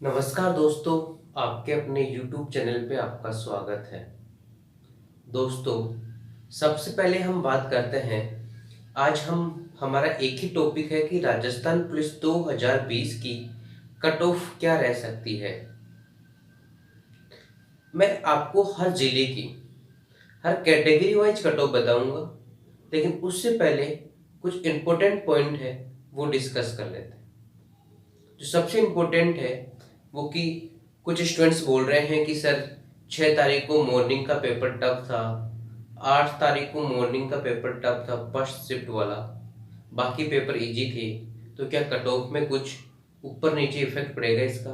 नमस्कार दोस्तों, आपके अपने YouTube चैनल पे आपका स्वागत है। दोस्तों, सबसे पहले हम बात करते हैं। आज हम हमारा एक ही टॉपिक है कि राजस्थान पुलिस 2020 की कट ऑफ क्या रह सकती है। मैं आपको हर जिले की हर कैटेगरी वाइज कट ऑफ बताऊंगा, लेकिन उससे पहले कुछ इम्पोर्टेंट पॉइंट है वो डिस्कस कर लेते हैं। जो सबसे इम्पोर्टेंट है वो कि कुछ स्टूडेंट्स बोल रहे हैं कि सर 6 तारीख को मॉर्निंग का पेपर टफ था, 8 तारीख को मॉर्निंग का पेपर टफ था फर्स्ट शिफ्ट वाला, बाकी पेपर इजी थे। तो क्या कट ऑफ में कुछ ऊपर नीचे इफेक्ट पड़ेगा इसका?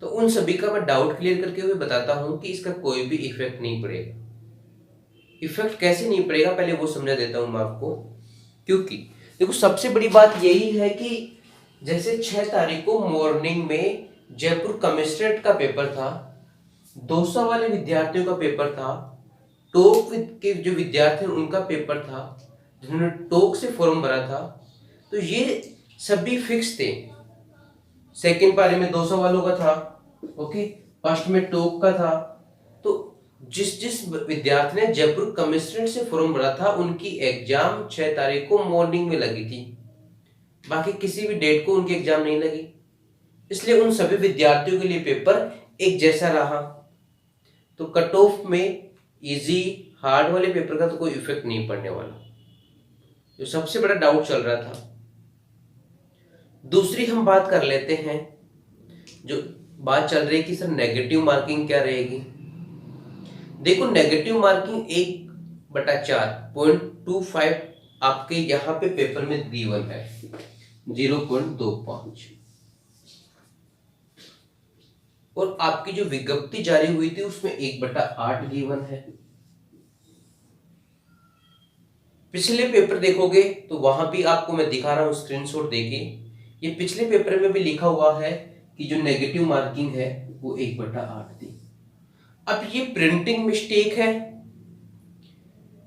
तो उन सभी का मैं डाउट क्लियर करके हुए बताता हूँ कि इसका कोई भी इफेक्ट नहीं पड़ेगा। इफेक्ट कैसे नहीं पड़ेगा पहले वो समझा देता हूँ मैं आपको। क्योंकि देखो, सबसे बड़ी बात यही है कि जैसे 6 तारीख को मॉर्निंग में जयपुर कमिश्नरेट का पेपर था, 200 वाले विद्यार्थियों का पेपर था, टोक के जो विद्यार्थी उनका पेपर था जिन्होंने टोक से फॉर्म भरा था। तो ये सभी फिक्स थे। सेकंड पारी में 200 वालों का था, ओके, फर्स्ट में टोक का था। तो जिस जिस विद्यार्थी ने जयपुर कमिश्नरेट से फॉर्म भरा था उनकी एग्जाम 6 तारीख को मॉर्निंग में लगी थी, बाकी किसी भी डेट को उनकी एग्जाम नहीं लगी। इसलिए उन सभी विद्यार्थियों के लिए पेपर एक जैसा रहा। तो कट ऑफ में इजी हार्ड वाले पेपर का तो कोई इफेक्ट नहीं पड़ने वाला, जो सबसे बड़ा डाउट चल रहा था। दूसरी हम बात कर लेते हैं, जो बात चल रही है कि सर नेगेटिव मार्किंग क्या रहेगी। देखो, नेगेटिव मार्किंग 1/4.25 आपके यहाँ पे पेपर में गिवन है 0.25, और आपकी जो विज्ञप्ति जारी हुई थी उसमें 1/8 गिवन है। पिछले पेपर देखोगे तो वहां भी आपको मैं दिखा रहा हूं स्क्रीनशॉट देके, ये पिछले पेपर में भी लिखा हुआ है कि जो नेगेटिव मार्किंग है वो 1/8 थी। अब ये प्रिंटिंग मिस्टेक है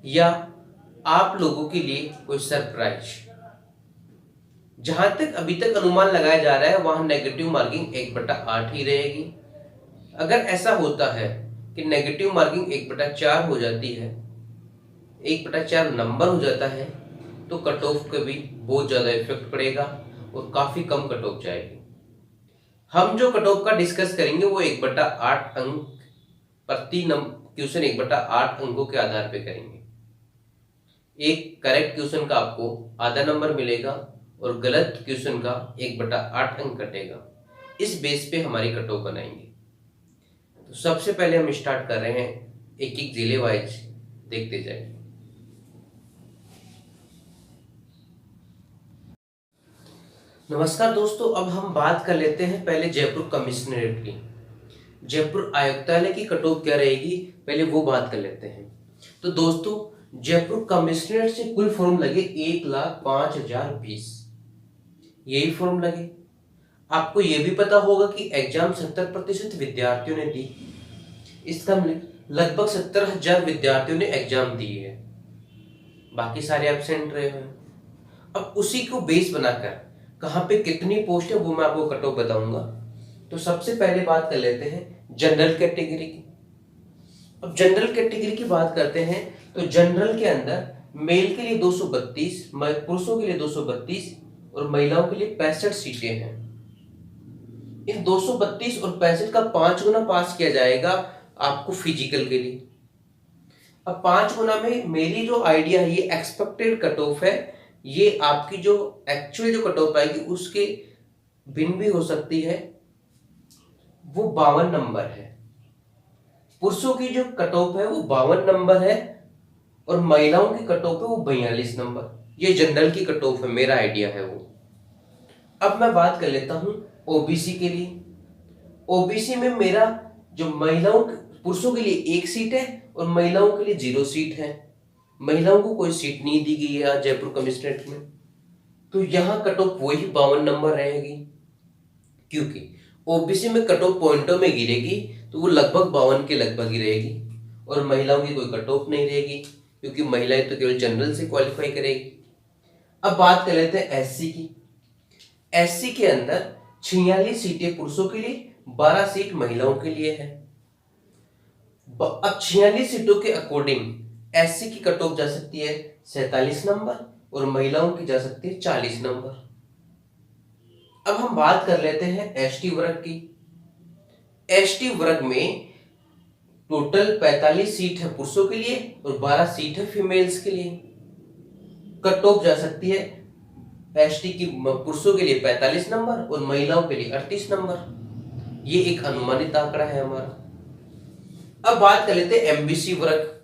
या आप लोगों के लिए कोई सरप्राइज? जहां तक अभी तक अनुमान लगाया जा रहा है वहां नेगेटिव मार्किंग 1/8 ही रहेगी। अगर ऐसा होता है कि नेगेटिव मार्किंग 1/4 हो जाती है, 1/4 नंबर हो जाता है, तो कट ऑफ का भी बहुत ज्यादा इफेक्ट पड़ेगा और काफी कम कट ऑफ जाएगी। हम जो कट ऑफ का डिस्कस करेंगे वो 1/8 अंक प्रति क्वेश्चन 1/8 अंकों के आधार पे करेंगे। एक करेक्ट क्वेश्चन का आपको आधा नंबर मिलेगा और गलत क्वेश्चन का 1/8 अंक कटेगा। इस बेस पे हमारी कट ऑफ बनाएंगे। तो सबसे पहले हम स्टार्ट कर रहे हैं, एक एक जिले वाइज देखते जाएंगे। नमस्कार दोस्तों, अब हम बात कर लेते हैं पहले जयपुर कमिश्नरेट की। जयपुर आयुक्तालय की कट ऑफ क्या रहेगी पहले वो बात कर लेते हैं। तो दोस्तों, जयपुर कमिश्नरेट से कुल फॉर्म लगे 1,05,020, यही फॉर्म लगे। आपको यह भी पता होगा कि एग्जाम 70% विद्यार्थियों ने दी, इसका लगभग 70,000 विद्यार्थियों ने एग्जाम दी है, बाकी सारे एब्सेंट रहे हैं। अब उसी को बेस बनाकर कहां पे कितनी पोस्ट है वो मैं आपको कट ऑफ बताऊंगा। तो सबसे पहले बात कर लेते हैं जनरल कैटेगरी की। अब जनरल कैटेगरी की बात करते हैं तो जनरल के अंदर मेल के लिए 232, पुरुषों के लिए 232 और महिलाओं के लिए 65 सीटें हैं। इन 232 और 65 का 5 गुना पास किया जाएगा आपको फिजिकल के लिए। अब 5 गुना में मेरी जो आइडिया है, ये एक्सपेक्टेड कट ऑफ है, ये आपकी जो एक्चुअल जो कट ऑफ आएगी उसके भिन्न भी हो सकती है। वो 52 नंबर है। पुरुषों की जो कट ऑफ है वो 52 नंबर है और महिलाओं की कट ऑफ है वो 42 नंबर। ये जनरल की कट ऑफ है, मेरा आइडिया है वो। अब मैं बात कर लेता हूं ओबीसी के लिए। ओबीसी में मेरा जो पुरुषों के लिए 1 सीट है और महिलाओं के लिए 0 सीट है। महिलाओं को कोई सीट नहीं दी गई है जयपुर कमिश्नरेट में, तो यहां कट ऑफ वही 52 नंबर रहेगी। क्योंकि ओबीसी में कट ऑफ पॉइंटों में गिरेगी तो वो लगभग 52 के लगभग ही रहेगी, और महिलाओं की कोई कट ऑफ नहीं रहेगी क्योंकि महिलाएं तो केवल जनरल से क्वालिफाई करेगी। अब बात कर लेते हैं एससी की। एससी के अंदर 46 सीटें पुरुषों के लिए, 12 सीट महिलाओं के लिए है। अब 46 सीटों के अकॉर्डिंग एससी की कट ऑफ जा सकती है 47 नंबर और महिलाओं की जा सकती है 40 नंबर। अब हम बात कर लेते हैं एसटी वर्ग की। एसटी वर्ग में टोटल 45 सीट है पुरुषों के लिए और 12 सीट है फीमेल्स के लिए। कट ऑफ जा सकती है एसटी की पुरुषों के लिए 45 नंबर और महिलाओं के लिए 38 नंबर। ये एक अनुमानित आंकड़ा है हमारा। अब बात कर लेते हैं एमबीसी वर्ग।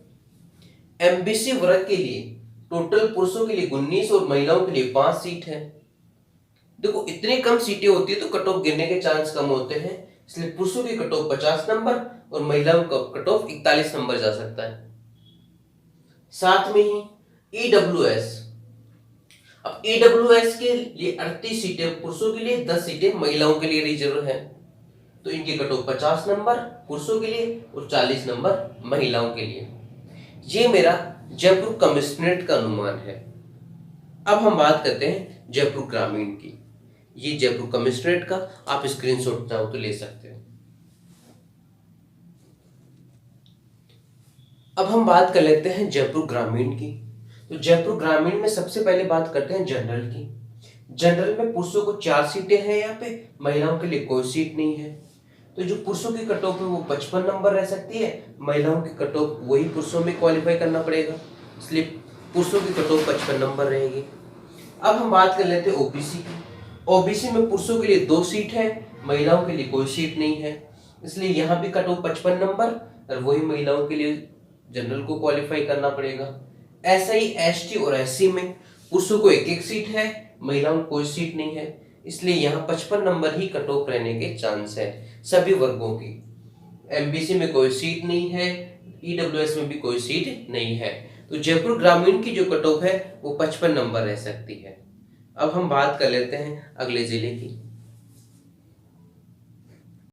एमबीसी वर्ग के लिए टोटल पुरुषों के लिए 19 और महिलाओं के लिए 5 सीट है। देखो इतनी कम सीटें होती है तो कट ऑफ गिरने के चांस कम होते हैं, इसलिए पुरुषों की कट ऑफ 50 नंबर और महिलाओं का कट ऑफ 41 नंबर जा सकता है। साथ में ही ईडब्ल्यूएस। अब ईडब्ल्यूएस के लिए 38 सीटें पुरुषों के लिए, 10 सीटें महिलाओं के लिए रिजर्व है, तो इनकी कट ऑफ 50 नंबर पुरुषों के लिए और 40 नंबर महिलाओं के लिए। ये मेरा जयपुर कमिश्नरेट का अनुमान है। अब हम बात करते हैं जयपुर ग्रामीण की। ये जयपुर कमिश्नरेट का आप स्क्रीनशॉट चाहो तो ले सकते हो। अब हम बात कर लेते हैं जयपुर ग्रामीण की। तो जयपुर ग्रामीण में सबसे पहले बात करते हैं जनरल की। जनरल में पुरुषों को 4 सीटें हैं, यहाँ पे महिलाओं के लिए कोई सीट नहीं है। तो जो पुरुषों की कट ऑफ है वो 55 नंबर रह सकती है, महिलाओं की कट ऑफ वही पुरुषों में क्वालिफाई करना पड़ेगा, इसलिए पुरुषों की कट ऑफ 55 नंबर रहेगी। अब हम बात कर लेते हैं ओबीसी की। ओबीसी में पुरुषों के लिए 2 सीट है, महिलाओं के लिए कोई सीट नहीं है, इसलिए यहाँ भी कट ऑफ 55 नंबर और वही महिलाओं के लिए जनरल को क्वालिफाई करना पड़ेगा। ऐसा ही एसटी और एससी में पुरुषों को 1-1 सीट है, महिलाओं को कोई सीट नहीं है, इसलिए यहाँ 55 नंबर ही कट ऑफ रहने के चांस है सभी वर्गों की। एमबीसी में कोई सीट नहीं है, ईडब्ल्यूएस में भी कोई सीट नहीं है, तो जयपुर ग्रामीण की जो कट ऑफ है वो 55 नंबर रह सकती है। अब हम बात कर लेते हैं अगले जिले की।